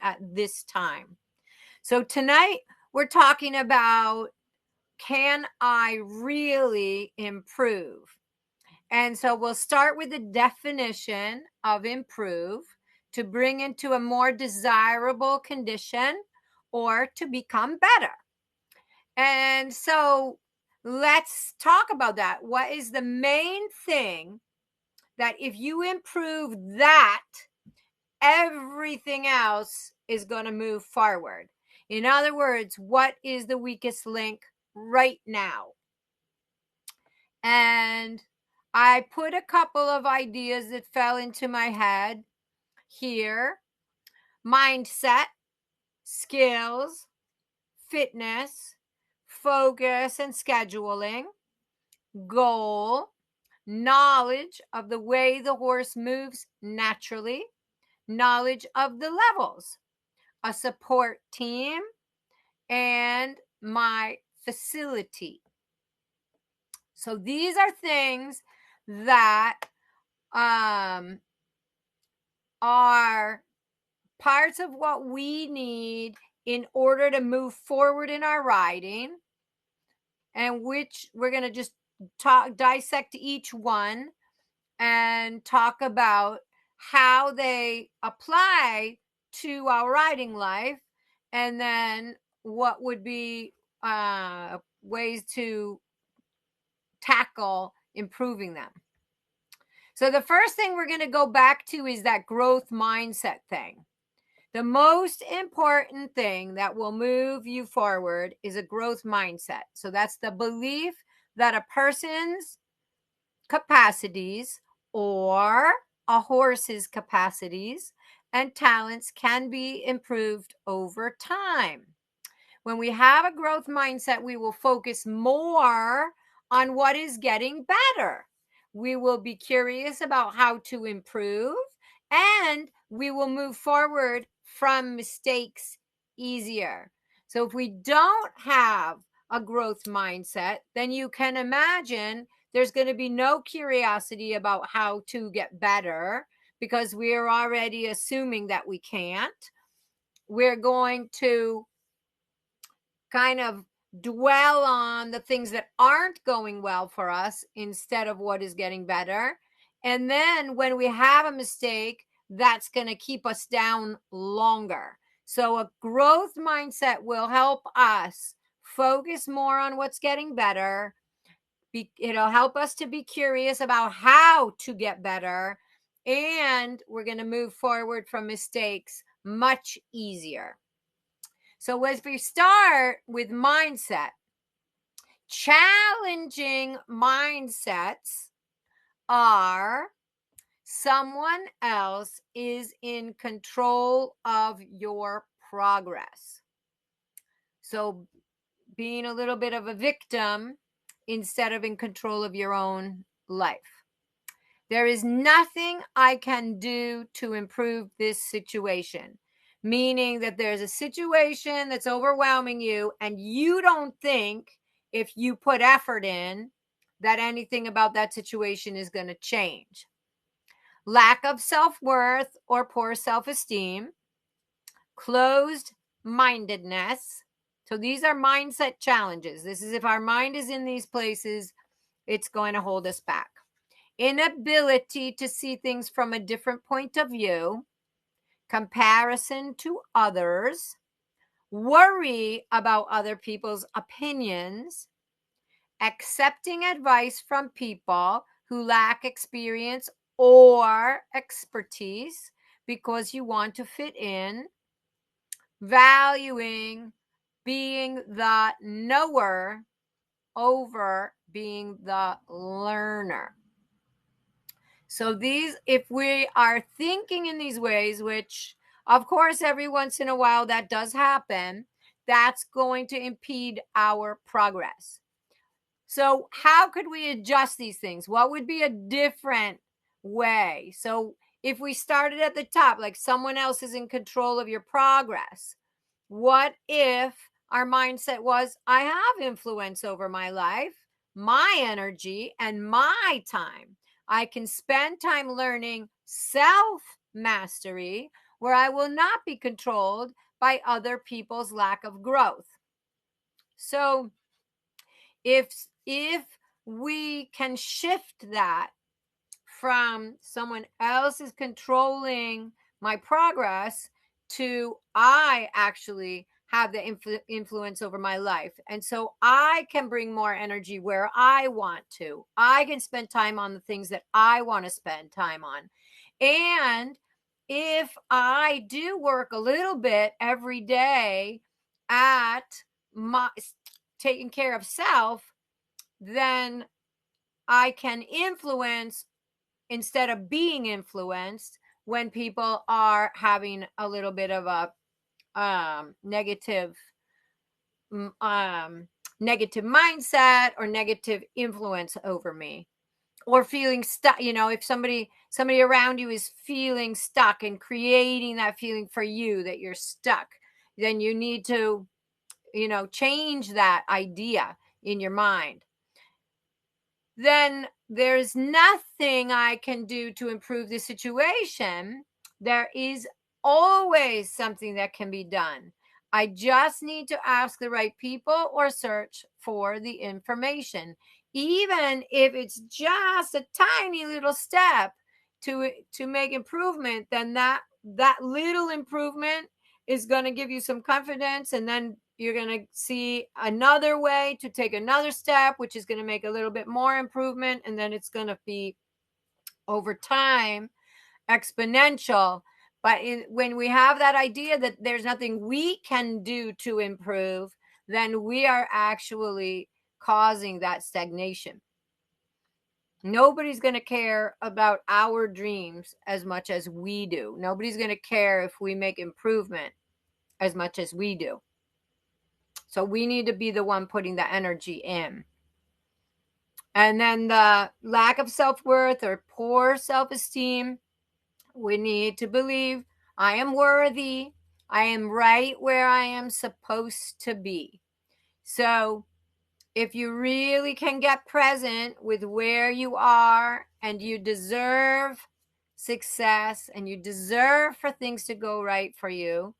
at this time. So tonight we're talking about, can I really improve? And so we'll start with the definition of improve: to bring into a more desirable condition or to become better. And so let's talk about that. What is the main thing that if you improve that, everything else is going to move forward? In other words, what is the weakest link right now? And I put a couple of ideas that fell into my head here: mindset, skills, fitness, focus and scheduling, goal, knowledge of the way the horse moves naturally, knowledge of the levels, a support team, and my facility. So these are things that are parts of what we need in order to move forward in our riding, and which we're going to just dissect each one and talk about how they apply to our riding life, and then what would be ways to tackle improving them. So the first thing we're going to go back to is that growth mindset thing. The most important thing that will move you forward is a growth mindset. So that's the belief that a person's capacities or a horse's capacities and talents can be improved over time. When we have a growth mindset, we will focus more on what is getting better. We will be curious about how to improve, and we will move forward from mistakes easier. So if we don't have a growth mindset, then you can imagine there's going to be no curiosity about how to get better, because we're already assuming that we can't. We're going to kind of dwell on the things that aren't going well for us instead of what is getting better. And then when we have a mistake, that's going to keep us down longer. So a growth mindset will help us focus more on what's getting better. It'll help us to be curious about how to get better. And we're going to move forward from mistakes much easier. So as we start with mindset, challenging mindsets are: someone else is in control of your progress. So being a little bit of a victim instead of in control of your own life. There is nothing I can do to improve this situation. Meaning that there's a situation that's overwhelming you, and you don't think if you put effort in that anything about that situation is going to change. Lack of self-worth or poor self-esteem, closed-mindedness. So these are mindset challenges. This is if our mind is in these places, it's going to hold us back. Inability to see things from a different point of view, comparison to others, worry about other people's opinions, accepting advice from people who lack experience or expertise because you want to fit in, valuing being the knower over being the learner. So these, if we are thinking in these ways, which of course every once in a while that does happen, that's going to impede our progress. So how could we adjust these things? What would be a different way? So if we started at the top, like someone else is in control of your progress, what if our mindset was, I have influence over my life, my energy, and my time. I can spend time learning self-mastery where I will not be controlled by other people's lack of growth. So if we can shift that from someone else is controlling my progress to I actually have the influence over my life. And so I can bring more energy where I want to. I can spend time on the things that I want to spend time on. And if I do work a little bit every day at my taking care of self, then I can influence instead of being influenced when people are having a little bit of a negative mindset or negative influence over me, or feeling stuck. If somebody around you is feeling stuck and creating that feeling for you that you're stuck, then you need to change that idea in your mind. Then there's nothing I can do to improve the situation. There is always something that can be done. I just need to ask the right people or search for the information. Even if it's just a tiny little step to make improvement, then that little improvement is going to give you some confidence, and then you're going to see another way to take another step, which is going to make a little bit more improvement. And then it's going to be over time exponential. But when we have that idea that there's nothing we can do to improve, then we are actually causing that stagnation. Nobody's going to care about our dreams as much as we do. Nobody's going to care if we make improvement as much as we do. So we need to be the one putting the energy in. And then the lack of self-worth or poor self-esteem, we need to believe I am worthy. I am right where I am supposed to be. So if you really can get present with where you are, and you deserve success and you deserve for things to go right for you,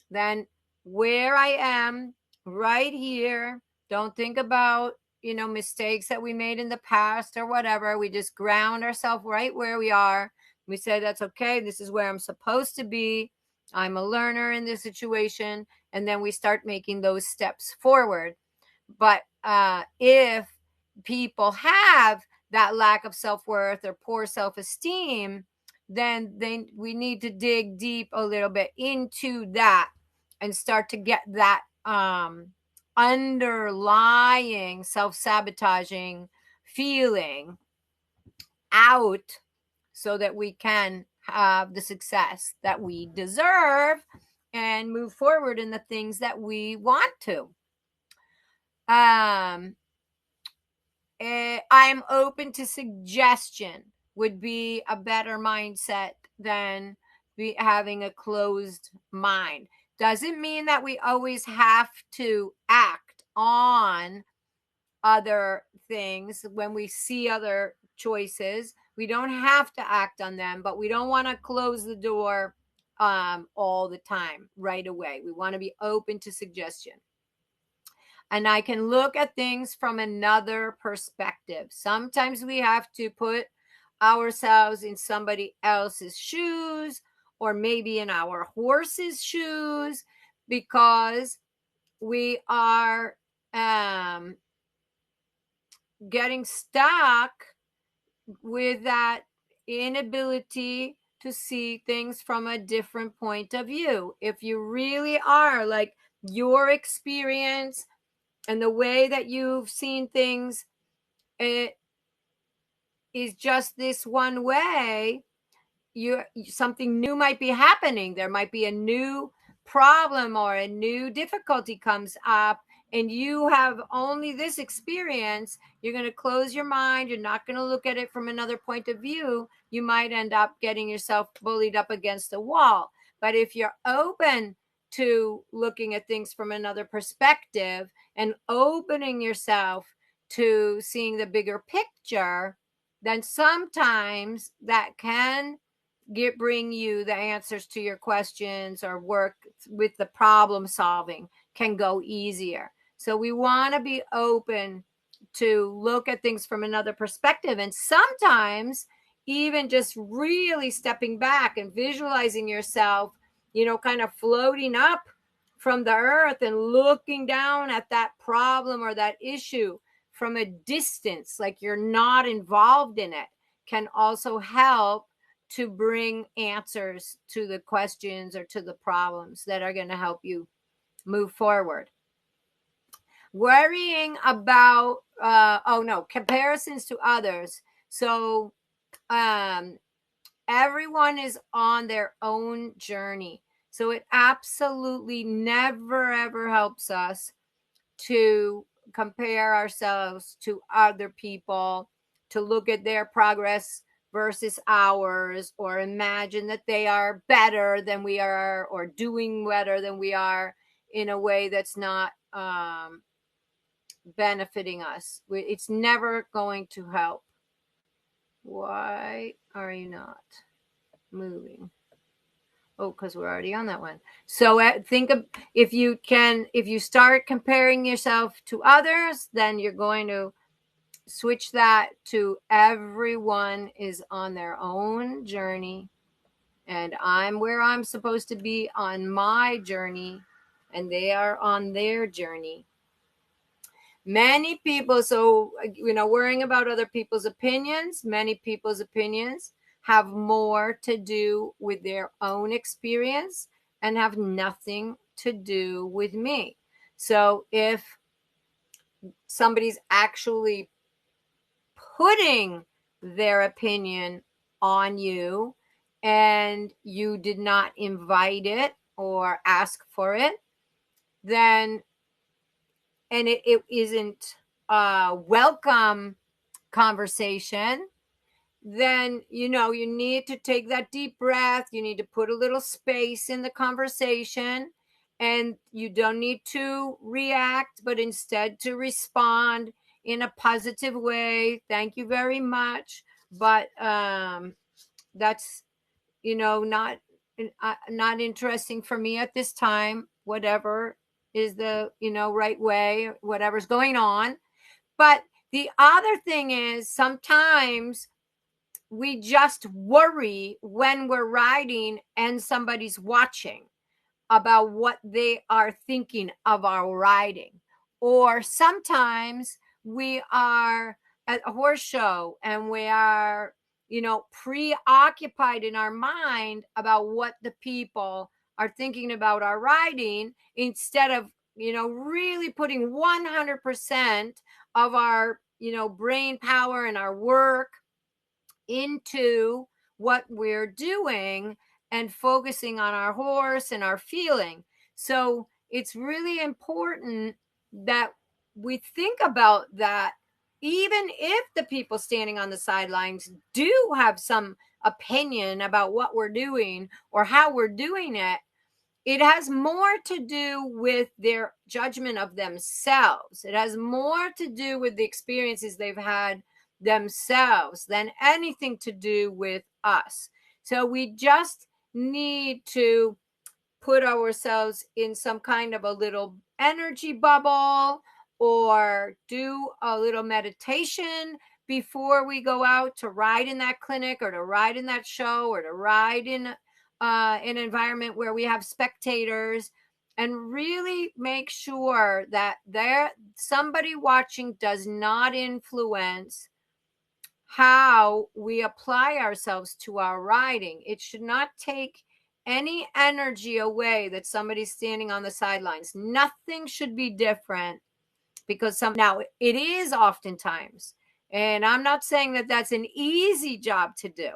then where I am right here, don't think about, mistakes that we made in the past or whatever. We just ground ourselves right where we are. We say, that's okay. This is where I'm supposed to be. I'm a learner in this situation. And then we start making those steps forward. But if people have that lack of self-worth or poor self-esteem, then we need to dig deep a little bit into that and start to get that underlying self-sabotaging feeling out, so that we can have the success that we deserve and move forward in the things that we want to. I'm open to suggestion would be a better mindset than having a closed mind. Doesn't mean that we always have to act on other things when we see other choices. We don't have to act on them, but we don't want to close the door all the time right away. We want to be open to suggestion. And I can look at things from another perspective. Sometimes we have to put ourselves in somebody else's shoes, or maybe in our horse's shoes, because we are getting stuck with that inability to see things from a different point of view. If you really are like your experience and the way that you've seen things, it is just this one way, something new might be happening. There might be a new problem or a new difficulty comes up, and you have only this experience. You're going to close your mind. You're not going to look at it from another point of view. You might end up getting yourself bullied up against a wall. But if you're open to looking at things from another perspective and opening yourself to seeing the bigger picture, then sometimes that can bring you the answers to your questions or work with the problem solving can go easier. So we want to be open to look at things from another perspective. And sometimes even just really stepping back and visualizing yourself, kind of floating up from the earth and looking down at that problem or that issue from a distance, like you're not involved in it, can also help to bring answers to the questions or to the problems that are going to help you move forward. Worrying about, comparisons to others. So everyone is on their own journey. So it absolutely never, ever helps us to compare ourselves to other people, to look at their progress versus ours, or imagine that they are better than we are or doing better than we are in a way that's not benefiting us. It's never going to help. Why are you not moving? Oh, because we're already on that one. So think of, if you start comparing yourself to others, then you're going to switch that to everyone is on their own journey, and I'm where I'm supposed to be on my journey, and they are on their journey. Many people, so, worrying about other people's opinions, many people's opinions have more to do with their own experience and have nothing to do with me. So if somebody's actually putting their opinion on you and you did not invite it or ask for it, then, and it isn't a welcome conversation, then you need to take that deep breath. You need to put a little space in the conversation, and you don't need to react, but instead to respond in a positive way. Thank you very much, but that's not interesting for me at this time. Whatever is the right way, whatever's going on. But the other thing is, sometimes we just worry when we're riding and somebody's watching about what they are thinking of our riding. Or sometimes we are at a horse show and we are, preoccupied in our mind about what the people are thinking about our riding, instead of, really putting 100% of our, brain power and our work into what we're doing and focusing on our horse and our feeling. So it's really important that we think about that, even if the people standing on the sidelines do have some opinion about what we're doing or how we're doing it. It has more to do with their judgment of themselves. It has more to do with the experiences they've had themselves than anything to do with us. So we just need to put ourselves in some kind of a little energy bubble, or do a little meditation before we go out to ride in that clinic or to ride in that show or to ride in an environment where we have spectators, and really make sure that somebody watching does not influence how we apply ourselves to our riding. It should not take any energy away that somebody's standing on the sidelines. Nothing should be different, because now it is oftentimes, and I'm not saying that that's an easy job to do,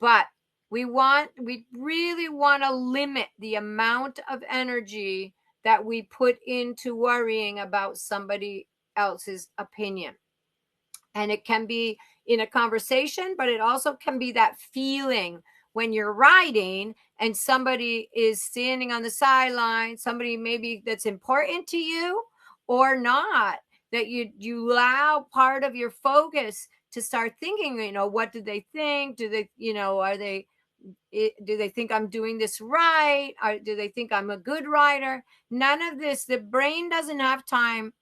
but we really want to limit the amount of energy that we put into worrying about somebody else's opinion. And it can be in a conversation, but it also can be that feeling when you're riding and somebody is standing on the sideline, somebody maybe that's important to you or not, that you allow part of your focus to start thinking, what do they think? Do they, are they, Do they think I'm doing this right? Or do they think I'm a good rider? None of this. The brain doesn't have time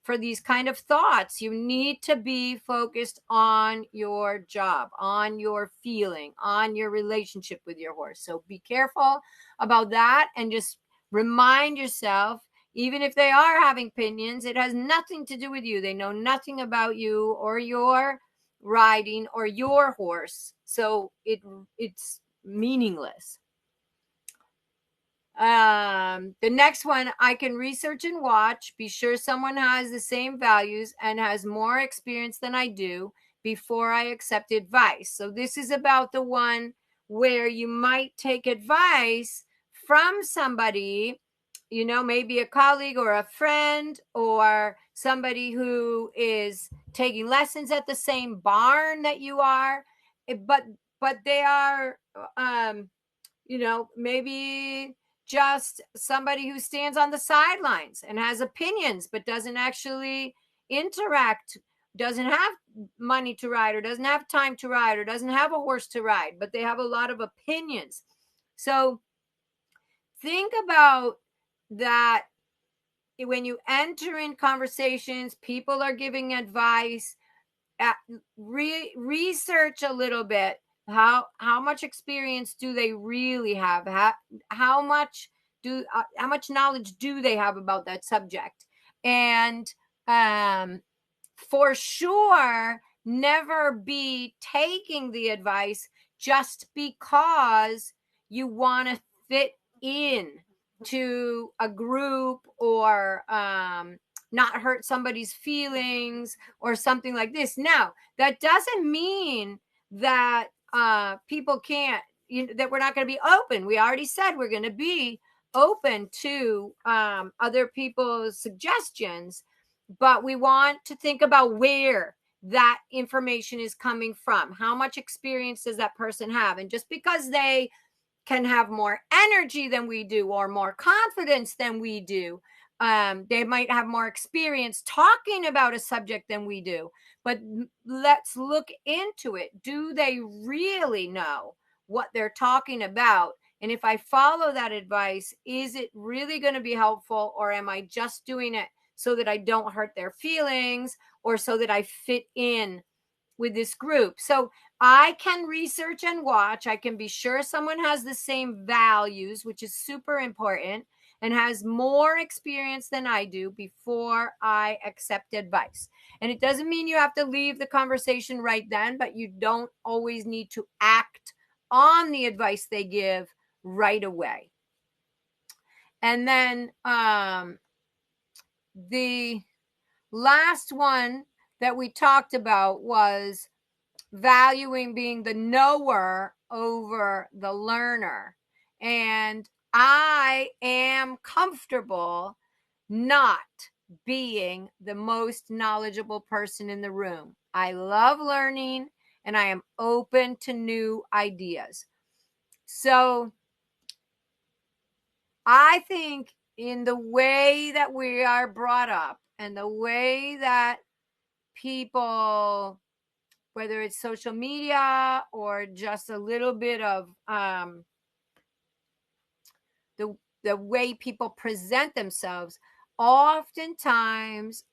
for these kind of thoughts. You need to be focused on your job, on your feeling, on your relationship with your horse. So be careful about that, and just remind yourself, even if they are having opinions, it has nothing to do with you. They know nothing about you or your riding or your horse. So it's meaningless. The next one, I can research and watch, be sure someone has the same values and has more experience than I do before I accept advice. So this is about the one where you might take advice from somebody, maybe a colleague or a friend or somebody who is taking lessons at the same barn that you are, but they are, maybe just somebody who stands on the sidelines and has opinions, but doesn't actually interact, doesn't have money to ride, or doesn't have time to ride, or doesn't have a horse to ride, but they have a lot of opinions. So think about that when you enter in conversations, people are giving advice. Research a little bit. How much experience do they really have? How much knowledge do they have about that subject? And for sure, never be taking the advice just because you want to fit in to a group, or not hurt somebody's feelings or something like this. Now, that doesn't mean that people can't, that we're not going to be open. We already said we're going to be open to other people's suggestions, but we want to think about where that information is coming from. How much experience does that person have? And just because they can have more energy than we do or more confidence than we do, they might have more experience talking about a subject than we do. But let's look into it. Do they really know what they're talking about? And if I follow that advice, is it really going to be helpful, or am I just doing it so that I don't hurt their feelings, or so that I fit in with this group? So I can research and watch. I can be sure someone has the same values, which is super important, and has more experience than I do before I accept advice. And it doesn't mean you have to leave the conversation right then, but you don't always need to act on the advice they give right away. And then the last one that we talked about was valuing being the knower over the learner. And I am comfortable not being the most knowledgeable person in the room. I love learning and I am open to new ideas. So I think in the way that we are brought up and the way that people, whether it's social media or just a little bit of the way people present themselves, oftentimes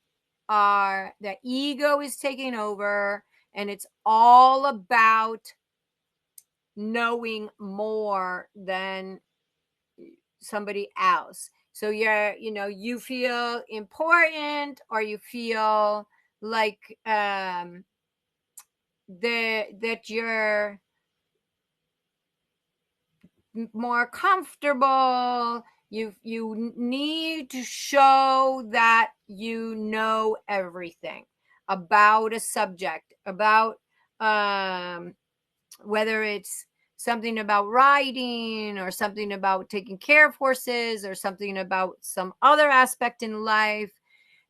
the ego is taking over, and it's all about knowing more than somebody else. So you feel important, or you feel like that you're more comfortable. You need to show that you know everything about a subject, about whether it's something about riding, or something about taking care of horses, or something about some other aspect in life.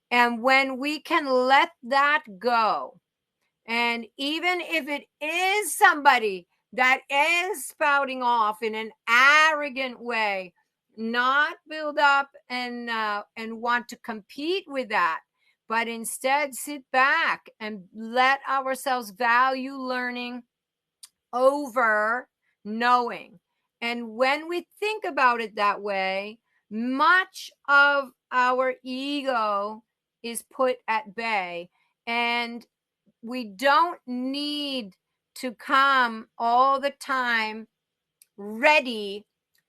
And when we can let that go, and even if it is somebody that is spouting off in an arrogant way, not build up and want to compete with that, but instead sit back and let ourselves value learning over knowing. And when we think about it that way, much of our ego is put at bay, and we don't need to come all the time ready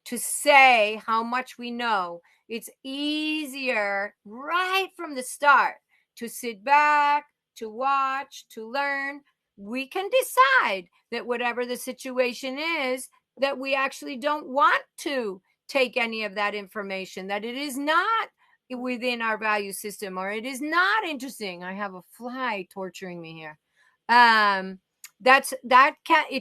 to say how much we know. It's easier right from the start to sit back, to watch, to learn. We can decide that whatever the situation is, that we actually don't want to take any of that information, that it is not within our value system, or it is not interesting. I have a fly torturing me here. It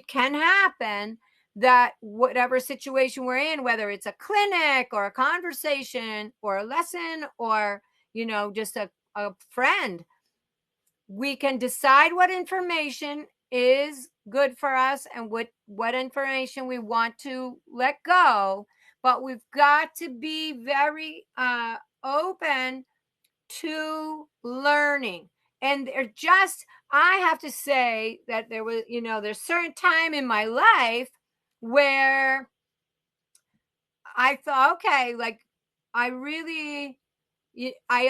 can happen that whatever situation we're in, whether it's a clinic or a conversation or a lesson or, just a friend, we can decide what information is good for us and what information we want to let go. But we've got to be very open to learning. And I have to say that there's certain time in my life where I thought, okay, like I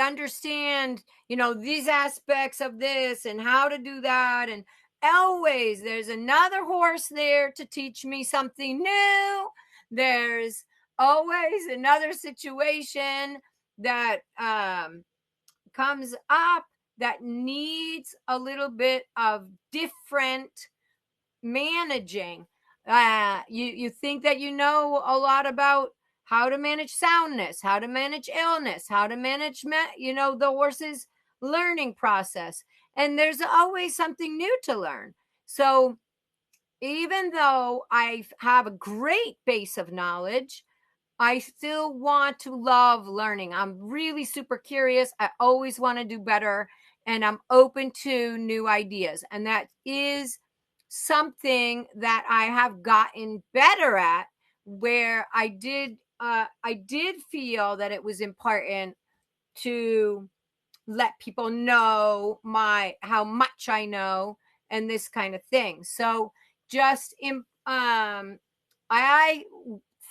understand, these aspects of this and how to do that. And always there's another horse there to teach me something new. There's always another situation that comes up that needs a little bit of different managing. You think that you know a lot about how to manage soundness, how to manage illness, how to manage the horse's learning process, and there's always something new to learn. So even though I have a great base of knowledge, I still want to love learning. I'm really super curious. I always want to do better, and I'm open to new ideas. And that is something that I have gotten better at, where I did feel that it was important to let people know how much I know and this kind of thing. So I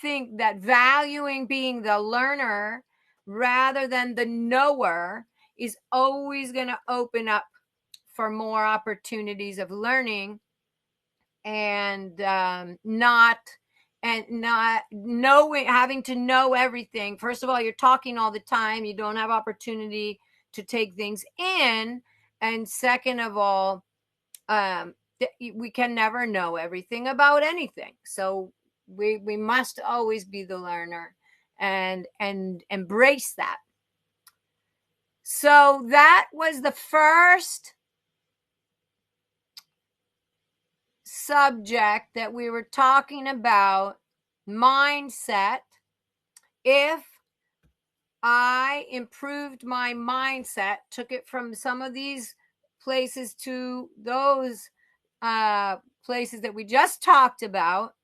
think that valuing being the learner rather than the knower is always going to open up for more opportunities of learning, and not knowing, having to know everything. First of all, you're talking all the time. You don't have opportunity to take things in. And second of all, we can never know everything about anything. So we must always be the learner and embrace that. So that was the first subject that we were talking about, mindset. If I improved my mindset, took it from some of these places to those places that we just talked about,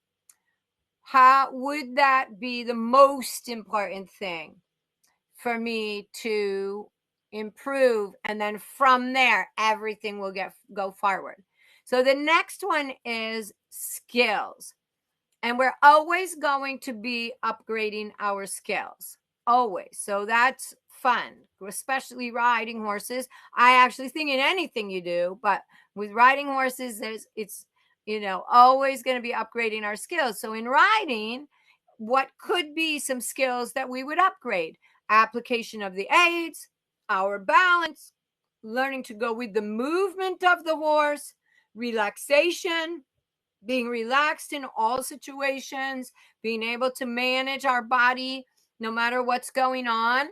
how would that be the most important thing for me to improve? And then from there, everything will go forward. So the next one is skills. And we're always going to be upgrading our skills, always. So that's fun, especially riding horses. I actually think in anything you do, but with riding horses, it's always going to be upgrading our skills. So in riding, what could be some skills that we would upgrade? Application of the aids, our balance, learning to go with the movement of the horse, relaxation, being relaxed in all situations, being able to manage our body no matter what's going on,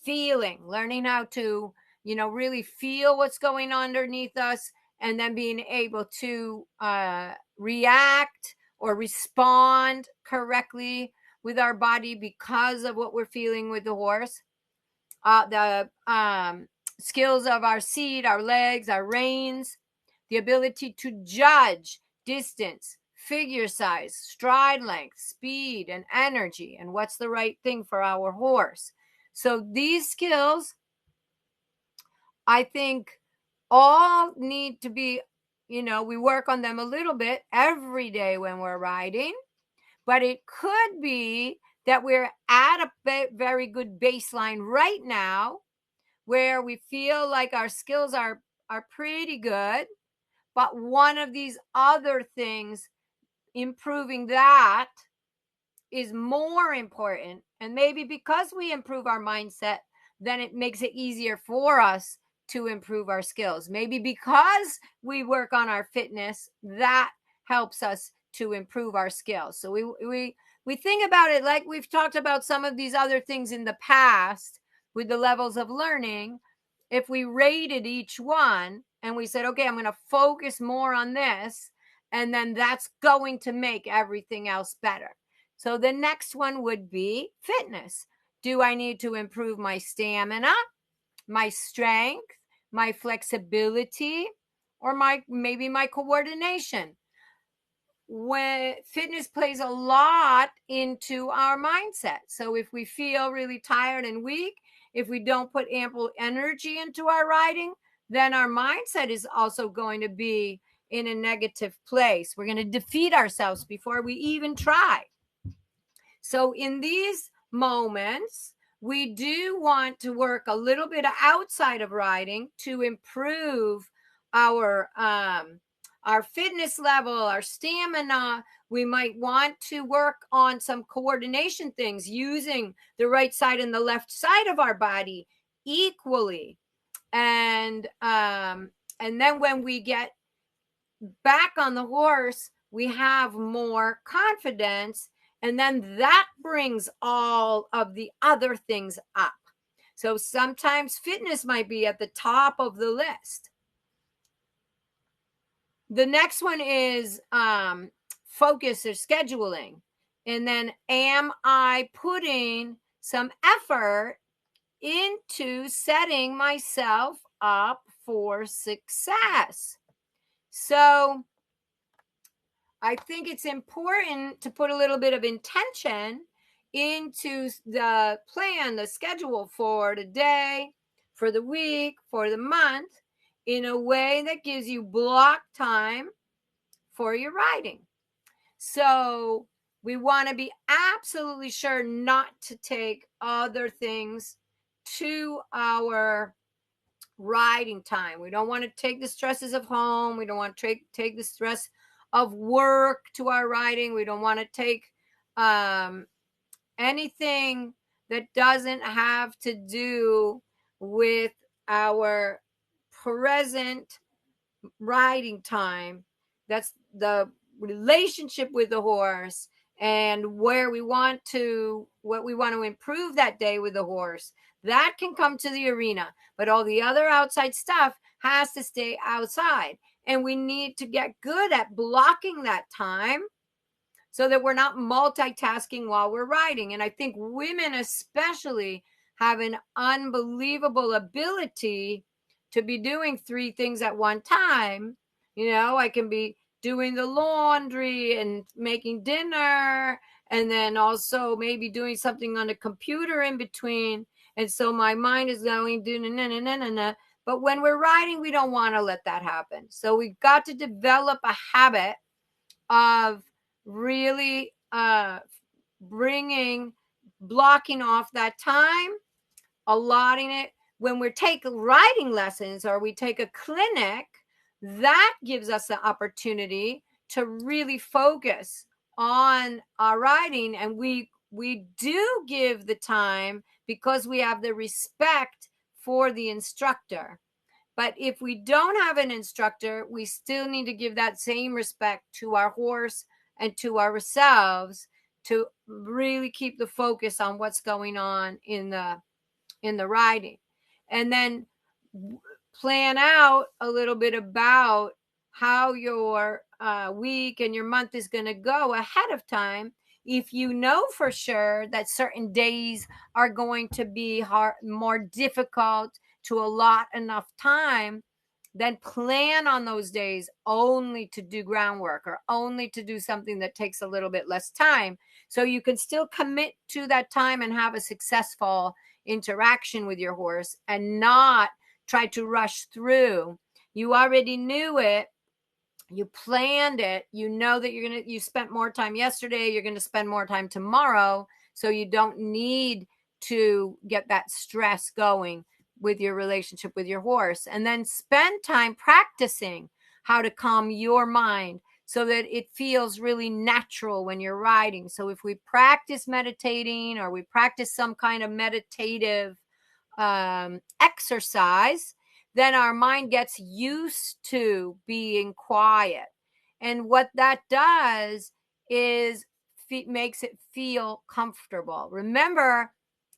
learning how to, really feel what's going on underneath us, and then being able to react or respond correctly with our body because of what we're feeling with the horse. The skills of our seat, our legs, our reins, the ability to judge distance, figure size, stride length, speed, and energy, and what's the right thing for our horse. So these skills, I think, all need to be, we work on them a little bit every day when we're riding, but it could be that we're at a very good baseline right now where we feel like our skills are pretty good, but one of these other things, improving that, is more important. And maybe because we improve our mindset, then it makes it easier for us to improve our skills. Maybe because we work on our fitness, that helps us to improve our skills. So we think about it like we've talked about some of these other things in the past with the levels of learning. If we rated each one and we said, okay, I'm going to focus more on this, and then that's going to make everything else better. So the next one would be fitness. Do I need to improve my stamina, my strength, my flexibility, or maybe my coordination? When fitness plays a lot into our mindset. So if we feel really tired and weak, if we don't put ample energy into our riding, then our mindset is also going to be in a negative place. We're going to defeat ourselves before we even try. So in these moments, we do want to work a little bit outside of riding to improve our fitness level, our stamina. We might want to work on some coordination things, using the right side and the left side of our body equally. And then when we get back on the horse, we have more confidence, and then that brings all of the other things up. So sometimes fitness might be at the top of the list. The next one is focus or scheduling. And then, am I putting some effort into setting myself up for success? So I think it's important to put a little bit of intention into the plan, the schedule for the day, for the week, for the month, in a way that gives you block time for your riding. So we want to be absolutely sure not to take other things to our riding time. We don't want to take the stresses of home. We don't want to take the stress of work to our riding. We don't want to take anything that doesn't have to do with our present riding time. That's the relationship with the horse and what we want to improve that day with the horse. That can come to the arena, but all the other outside stuff has to stay outside. And we need to get good at blocking that time so that we're not multitasking while we're riding. And I think women especially have an unbelievable ability to be doing 3 things at one time. I can be doing the laundry and making dinner, and then also maybe doing something on the computer in between. And so my mind is going, but when we're riding, we don't want to let that happen. So we've got to develop a habit of really blocking off that time, allotting it. When we take riding lessons or we take a clinic, that gives us the opportunity to really focus on our riding. And we do give the time because we have the respect for the instructor. But if we don't have an instructor, we still need to give that same respect to our horse and to ourselves to really keep the focus on what's going on in the riding. And then plan out a little bit about how your week and your month is going to go ahead of time. If you know for sure that certain days are going to be more difficult to allot enough time, then plan on those days only to do groundwork or only to do something that takes a little bit less time, so you can still commit to that time and have a successful interaction with your horse and not try to rush through. You already knew it, you planned it, you know that you spent more time yesterday, you're going to spend more time tomorrow, so you don't need to get that stress going with your relationship with your horse. And then spend time practicing how to calm your mind so that it feels really natural when you're riding. So if we practice meditating, or we practice some kind of meditative exercise, then our mind gets used to being quiet. And what that does is makes it feel comfortable. Remember,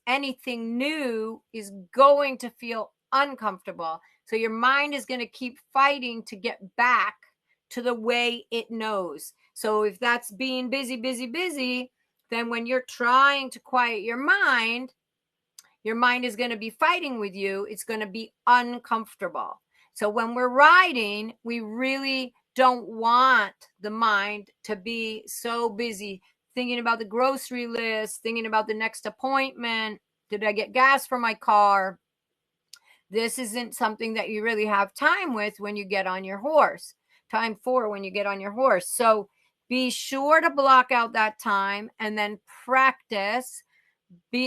anything new is going to feel uncomfortable. So your mind is going to keep fighting to get back to the way it knows. So if that's being busy, busy, busy, then when you're trying to quiet your mind is going to be fighting with you. It's going to be uncomfortable. So when we're riding, we really don't want the mind to be so busy thinking about the grocery list, thinking about the next appointment. Did I get gas for my car? This isn't something that you really have time with when you get on your horse. Time for when you get on your horse. So be sure to block out that time and then practice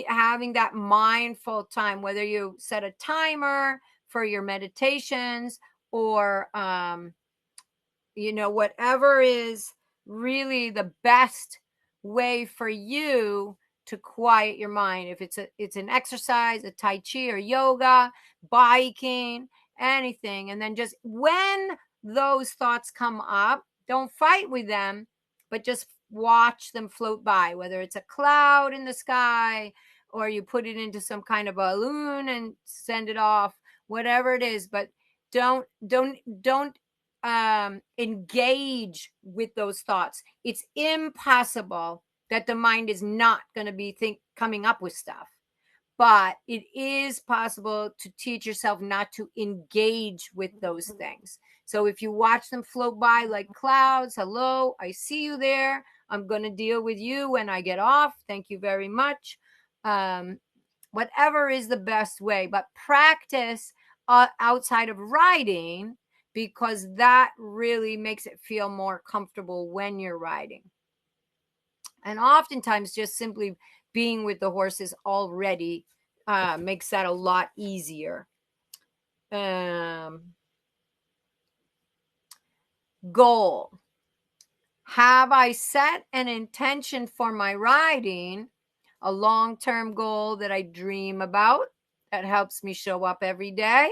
having that mindful time, whether you set a timer for your meditations, or whatever is really the best way for you to quiet your mind. If it's an exercise, a tai chi or yoga, biking, anything. And then just when those thoughts come up, don't fight with them, but just watch them float by, whether it's a cloud in the sky, or you put it into some kind of balloon and send it off, whatever it is. But don't engage with those thoughts. It's impossible that the mind is not going to be coming up with stuff, but it is possible to teach yourself not to engage with those things. So if you watch them float by like clouds, hello, I see you there, I'm going to deal with you when I get off, thank you very much. Whatever is the best way, but practice outside of riding, because that really makes it feel more comfortable when you're riding. And oftentimes just simply being with the horses already makes that a lot easier. Goal. Have I set an intention for my riding, a long-term goal that I dream about that helps me show up every day,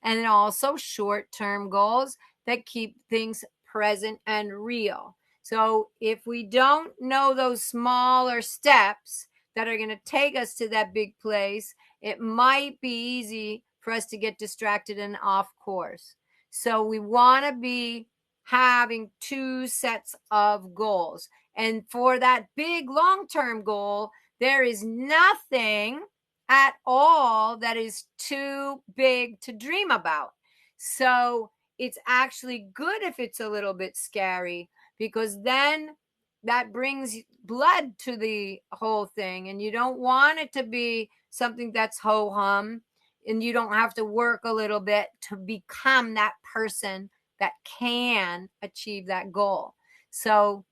and then also short-term goals that keep things present and real. So if we don't know those smaller steps that are going to take us to that big place, it might be easy for us to get distracted and off course. So we want to be having two sets of goals. And for that big long-term goal, there is nothing at all that is too big to dream about. So it's actually good if it's a little bit scary, because then that brings blood to the whole thing. And you don't want it to be something that's ho-hum, and you don't have to work a little bit to become that person that can achieve that goal. So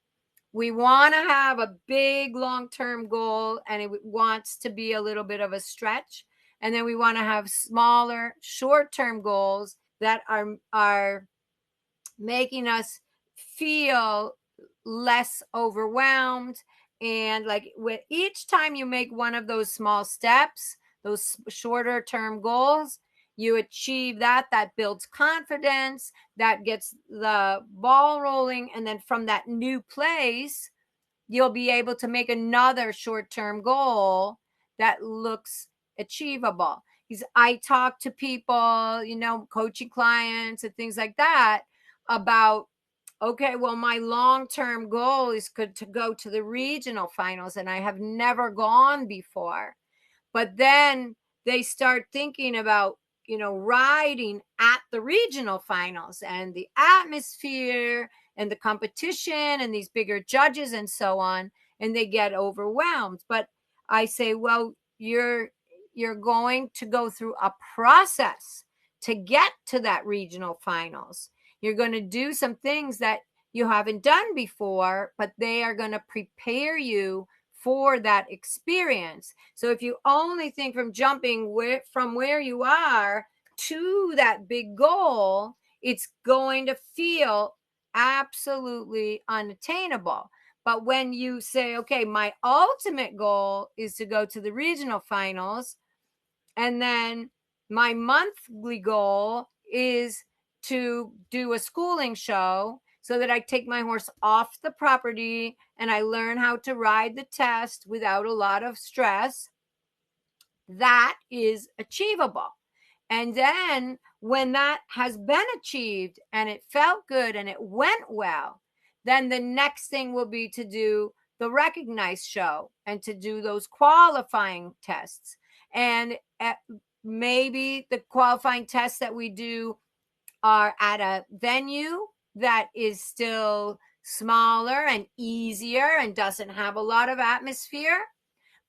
we want to have a big long-term goal, and it wants to be a little bit of a stretch. And then we want to have smaller short-term goals that are making us feel less overwhelmed. And like with each time you make one of those small steps, those shorter term goals, you achieve that builds confidence, that gets the ball rolling. And then from that new place, you'll be able to make another short-term goal that looks achievable. Because I talk to people, coaching clients and things like that about, okay, well, my long-term goal is to go to the regional finals, and I have never gone before. But then they start thinking about, riding at the regional finals and the atmosphere and the competition and these bigger judges and so on, and they get overwhelmed. But I say, well, you're going to go through a process to get to that regional finals. You're going to do some things that you haven't done before, but they are going to prepare you for that experience. So if you only think from jumping from where you are to that big goal, it's going to feel absolutely unattainable. But when you say, okay, my ultimate goal is to go to the regional finals, and then my monthly goal is to do a schooling show so that I take my horse off the property and I learn how to ride the test without a lot of stress, that is achievable. And then when that has been achieved and it felt good and it went well, then the next thing will be to do the recognized show and to do those qualifying tests. And maybe the qualifying tests that we do are at a venue that is still smaller and easier and doesn't have a lot of atmosphere.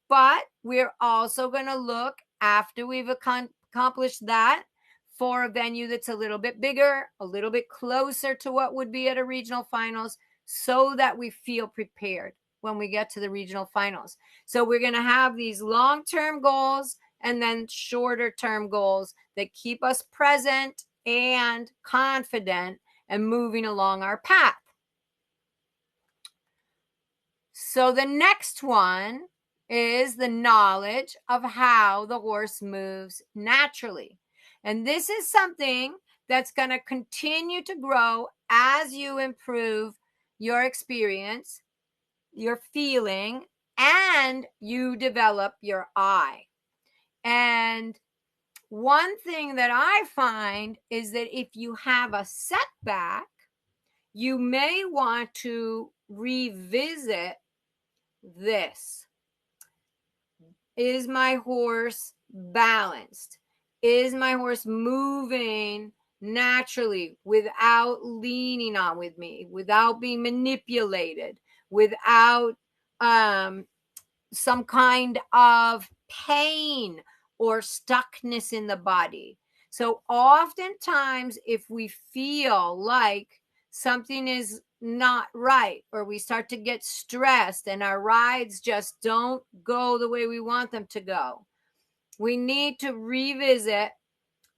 But we're also going to look, after we've accomplished that, for a venue that's a little bit bigger, a little bit closer to what would be at a regional finals, so that we feel prepared when we get to the regional finals. So we're going to have these long-term goals and then shorter-term goals that keep us present and confident and moving along our path. So the next one is the knowledge of how the horse moves naturally. And this is something that's going to continue to grow as you improve your experience, your feeling, and you develop your eye. And one thing that I find is that if you have a setback, you may want to revisit this. Is my horse balanced? Is my horse moving naturally without leaning on with me, without being manipulated, without some kind of pain or stuckness in the body? So oftentimes, if we feel like something is not right, or we start to get stressed and our rides just don't go the way we want them to go, we need to revisit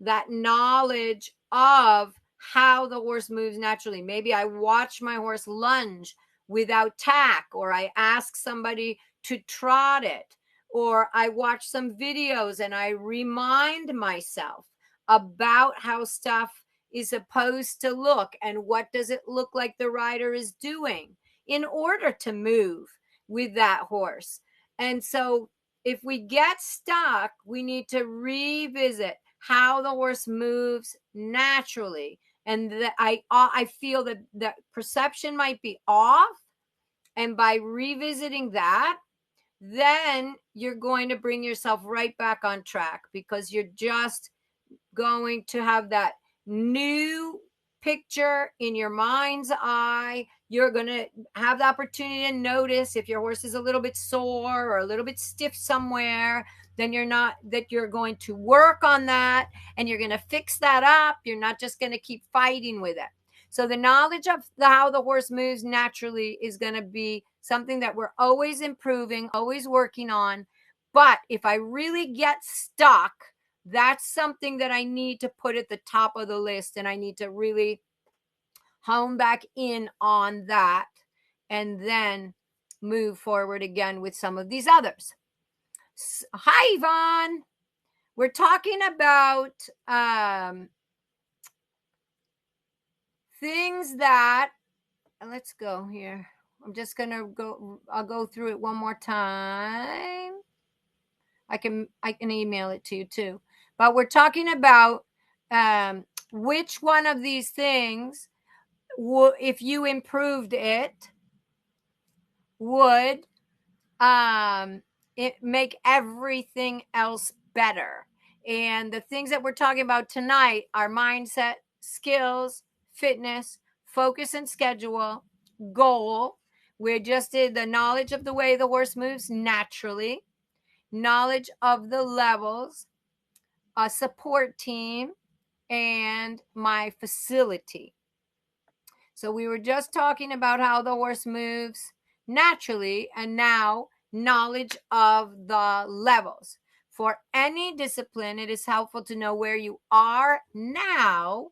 that knowledge of how the horse moves naturally. Maybe I watch my horse lunge without tack, or I ask somebody to trot it, or I watch some videos and I remind myself about how stuff is supposed to look and what does it look like the rider is doing in order to move with that horse. And so if we get stuck, we need to revisit how the horse moves naturally. And that I feel that the perception might be off. And by revisiting that, then you're going to bring yourself right back on track, because you're just going to have that new picture in your mind's eye. You're going to have the opportunity to notice if your horse is a little bit sore or a little bit stiff somewhere. Then you're going to work on that and you're going to fix that up. You're not just going to keep fighting with it. So the knowledge of how the horse moves naturally is going to be something that we're always improving, always working on. But if I really get stuck, that's something that I need to put at the top of the list, and I need to really hone back in on that and then move forward again with some of these others. Hi, Yvonne. We're talking about things that, let's go here. I'm just going to I'll go through it one more time. I can email it to you too. But we're talking about which one of these things, if you improved it, would it make everything else better. And the things that we're talking about tonight are mindset, skills, fitness, focus and schedule, goal. We just did the knowledge of the way the horse moves naturally, knowledge of the levels, a support team, and my facility. So we were just talking about how the horse moves naturally, and now knowledge of the levels. For any discipline, it is helpful to know where you are now,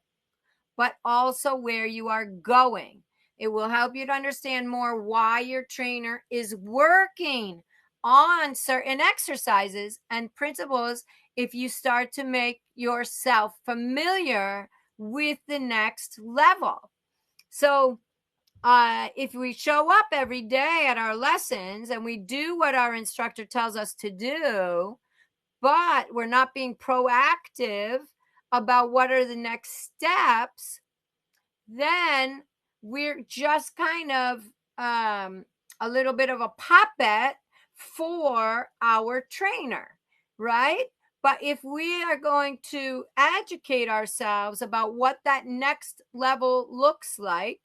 but also where you are going. It will help you to understand more why your trainer is working on certain exercises and principles if you start to make yourself familiar with the next level. So, if we show up every day at our lessons and we do what our instructor tells us to do, but we're not being proactive about what are the next steps, then we're just kind of a little bit of a puppet for our trainer, right? But if we are going to educate ourselves about what that next level looks like,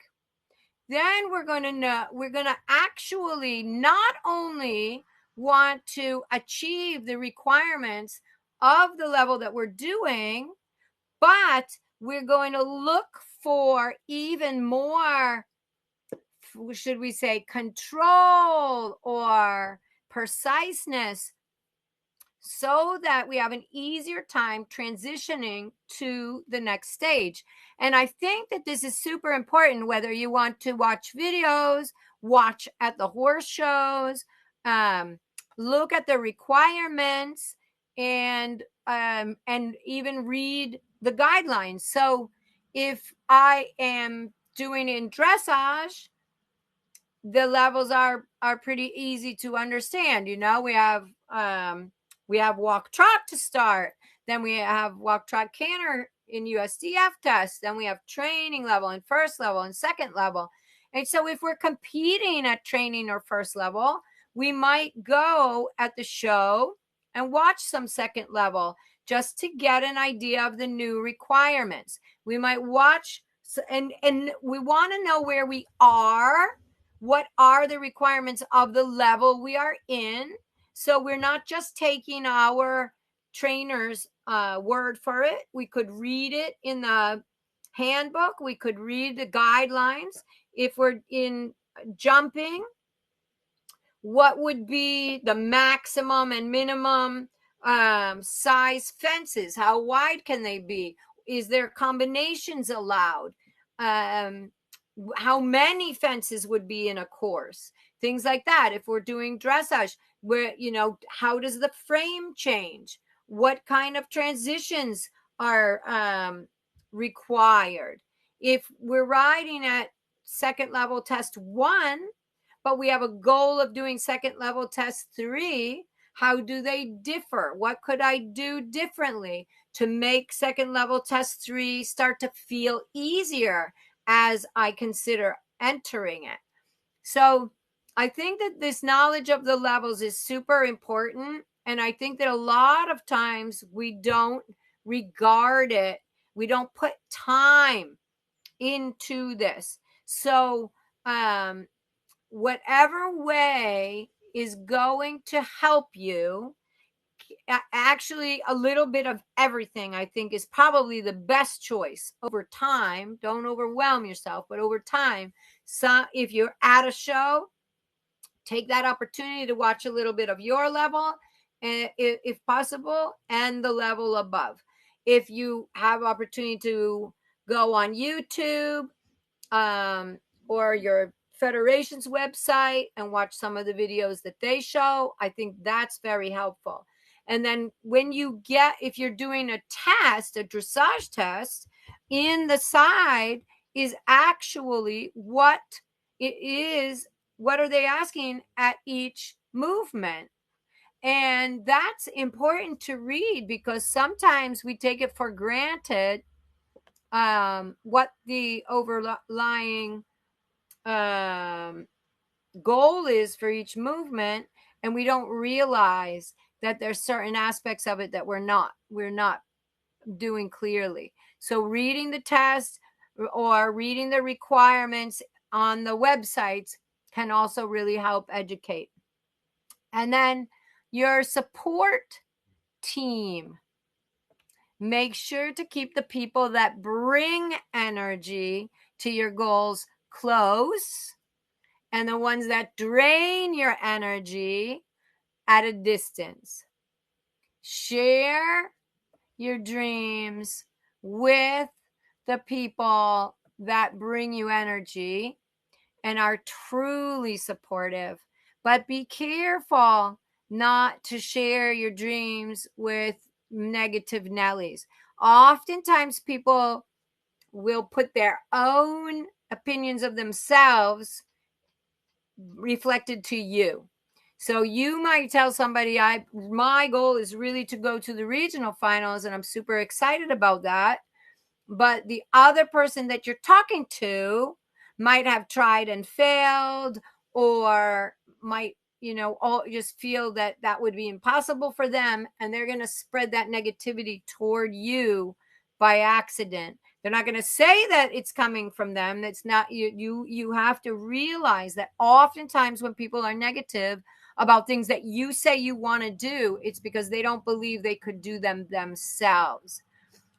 then we're going to know, we're going to actually not only want to achieve the requirements of the level that we're doing, but we're going to look for even more, should we say, control or preciseness, so that we have an easier time transitioning to the next stage. And I think that this is super important, whether you want to watch videos, watch at the horse shows, look at the requirements, and even read the guidelines. So if I am doing in dressage, the levels are pretty easy to understand. You know, we have walk trot to start, then we have walk trot canter in USDF test, then we have training level and first level and second level. And so if we're competing at training or first level, we might go at the show and watch some second level just to get an idea of the new requirements. We might watch, and we want to know where we are, what are the requirements of the level we are in. So we're not just taking our trainer's word for it. We could read it in the handbook. We could read the guidelines. If we're in jumping, what would be the maximum and minimum size fences? How wide can they be? Is there combinations allowed? How many fences would be in a course? Things like that. If we're doing dressage, where, you know, how does the frame change? What kind of transitions are required? If we're riding at second level test 1, but we have a goal of doing second level test 3, how do they differ? What could I do differently to make second level test 3 start to feel easier as I consider entering it? So I think that this knowledge of the levels is super important. And I think that a lot of times we don't regard it. We don't put time into this. So, whatever way is going to help you, actually a little bit of everything, I think, is probably the best choice over time. Don't overwhelm yourself, but over time, so if you're at a show, take that opportunity to watch a little bit of your level, and if possible, and the level above. If you have opportunity to go on YouTube or your federation's website and watch some of the videos that they show, I think that's very helpful. And then when you get, if you're doing a test, a dressage test, in the side is actually what it is, what are they asking at each movement? And that's important to read, because sometimes we take it for granted what the overlying goal is for each movement, and we don't realize that there's certain aspects of it that we're not doing clearly. So reading the test or reading the requirements on the websites can also really help educate. And then your support team. Make sure to keep the people that bring energy to your goals close, and the ones that drain your energy at a distance. Share your dreams with the people that bring you energy and are truly supportive. But be careful not to share your dreams with negative Nellies. Oftentimes, people will put their own opinions of themselves reflected to you. So you might tell somebody, my goal is really to go to the regional finals, and I'm super excited about that. But the other person that you're talking to might have tried and failed, or might, all just feel that that would be impossible for them, and they're going to spread that negativity toward you by accident. They're not going to say that it's coming from them. That's not you. You have to realize that oftentimes when people are negative about things that you say you want to do, it's because they don't believe they could do them themselves.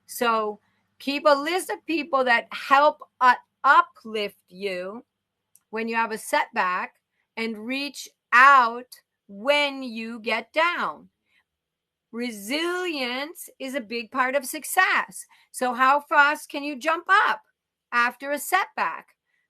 So keep a list of people that help uplift you when you have a setback, and reach out when you get down. Resilience is a big part of success. So how fast can you jump up after a setback?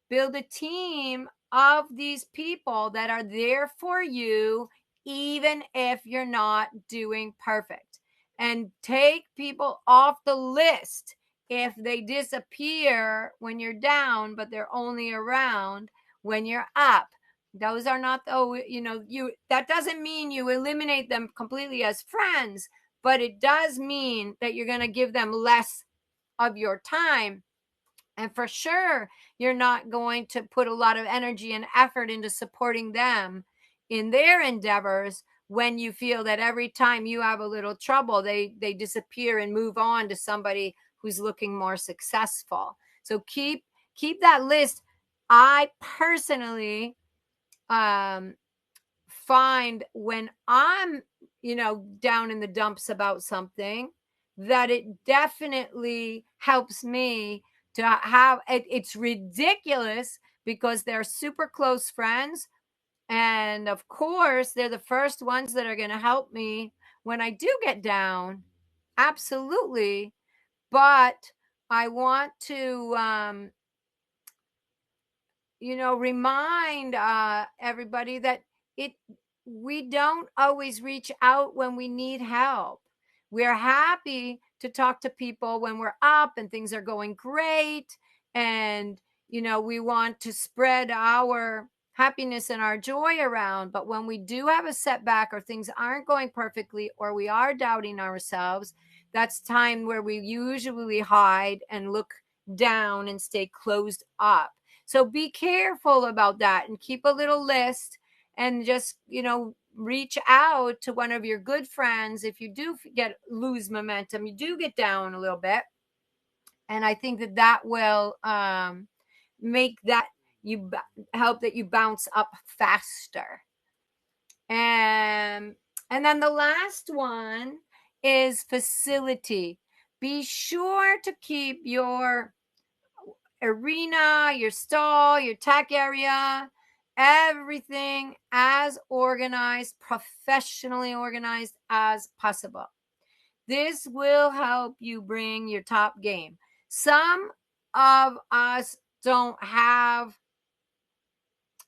Build a team of these people that are there for you, even if you're not doing perfect. And take people off the list if they disappear when you're down, but they're only around when you're up. Those are not, that doesn't mean you eliminate them completely as friends, but it does mean that you're going to give them less of your time. And for sure, you're not going to put a lot of energy and effort into supporting them in their endeavors when you feel that every time you have a little trouble, they disappear and move on to somebody who's looking more successful. So keep that list. I personally find when I'm, down in the dumps about something, that it definitely helps me to have it. It's ridiculous because they're super close friends. And of course, they're the first ones that are going to help me when I do get down. Absolutely. But I want to, remind everybody that we don't always reach out when we need help. We're happy to talk to people when we're up and things are going great, and we want to spread our happiness and our joy around. But when we do have a setback, or things aren't going perfectly, or we are doubting ourselves, that's time where we usually hide and look down and stay closed up. So be careful about that, and keep a little list, and just, reach out to one of your good friends if you do lose momentum, you do get down a little bit. And I think that will make that help that you bounce up faster. And then the last one is facility. Be sure to keep your arena, your stall, your tech area, everything as organized, professionally organized as possible. This will help you bring your top game. Some of us don't have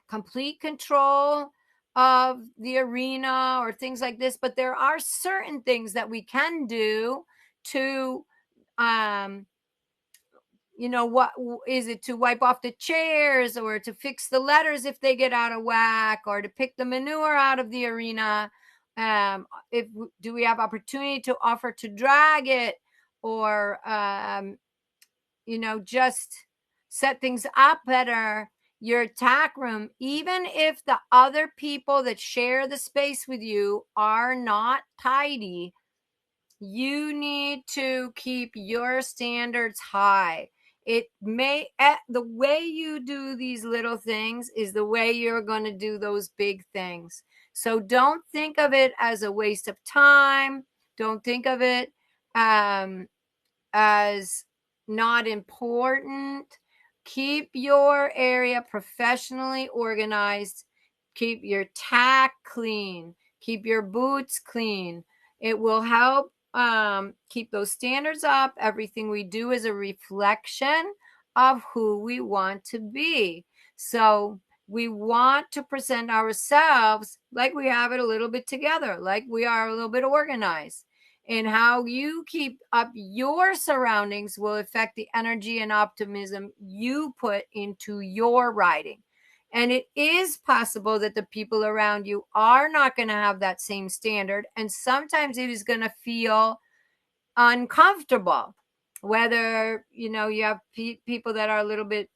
complete control of the arena or things like this, but there are certain things that we can do to what is it, to wipe off the chairs, or to fix the letters if they get out of whack, or to pick the manure out of the arena. Do we have opportunity to offer to drag it, or just set things up better? Your attack room, even if the other people that share the space with you are not tidy, you need to keep your standards high. The way you do these little things is the way you're going to do those big things. So don't think of it as a waste of time. Don't think of it as not important. Keep your area professionally organized. Keep your tack clean. Keep your boots clean. It will help keep those standards up. Everything we do is a reflection of who we want to be. So we want to present ourselves like we have it a little bit together, like we are a little bit organized. And how you keep up your surroundings will affect the energy and optimism you put into your riding. And it is possible that the people around you are not going to have that same standard. And sometimes it is going to feel uncomfortable, whether you have people that are a little bit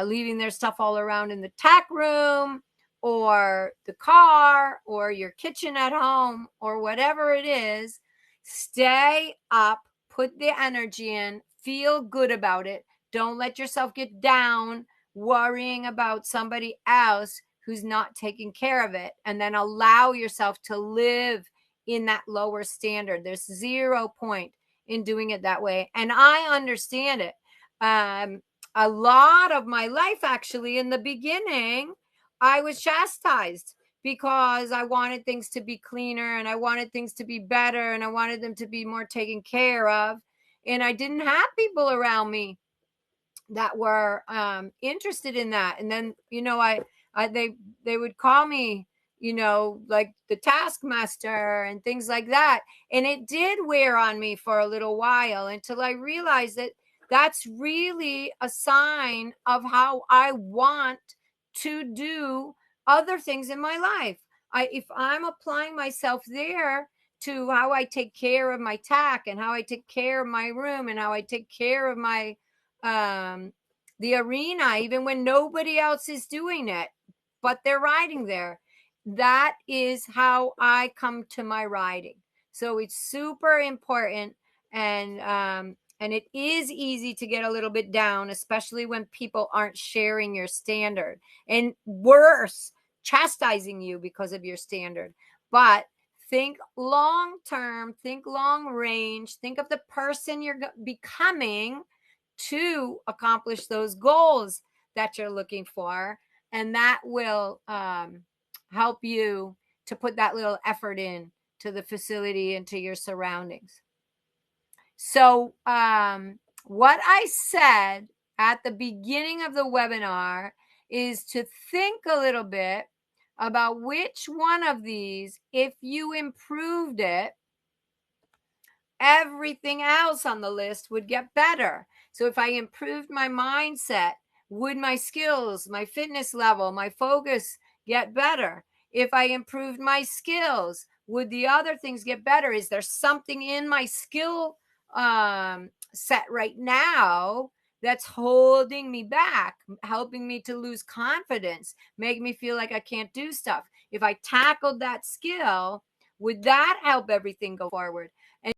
leaving their stuff all around in the tack room or the car or your kitchen at home or whatever it is. Stay up, put the energy in, feel good about it. Don't let yourself get down worrying about somebody else who's not taking care of it, and then allow yourself to live in that lower standard. There's 0 point in doing it that way. And I understand it. A lot of my life, actually, in the beginning, I was chastised because I wanted things to be cleaner and I wanted things to be better and I wanted them to be more taken care of. And I didn't have people around me that were interested in that. And then, they would call me, like the taskmaster and things like that. And it did wear on me for a little while until I realized that that's really a sign of how I want to do other things in my life. If I'm applying myself there to how I take care of my tack and how I take care of my room and how I take care of my the arena, even when nobody else is doing it, but they're riding there. That is how I come to my riding. So it's super important, and it is easy to get a little bit down, especially when people aren't sharing your standard, and worse, chastising you because of your standard. But think long term, think long range, think of the person you're becoming to accomplish those goals that you're looking for. And that will help you to put that little effort in to the facility and to your surroundings. So what I said at the beginning of the webinar is to think a little bit about which one of these, if you improved it, everything else on the list would get better. So if I improved my mindset, would my skills, my fitness level, my focus get better? If I improved my skills, would the other things get better? Is there something in my skill set right now that's holding me back, helping me to lose confidence, making me feel like I can't do stuff? If I tackled that skill, would that help everything go forward? And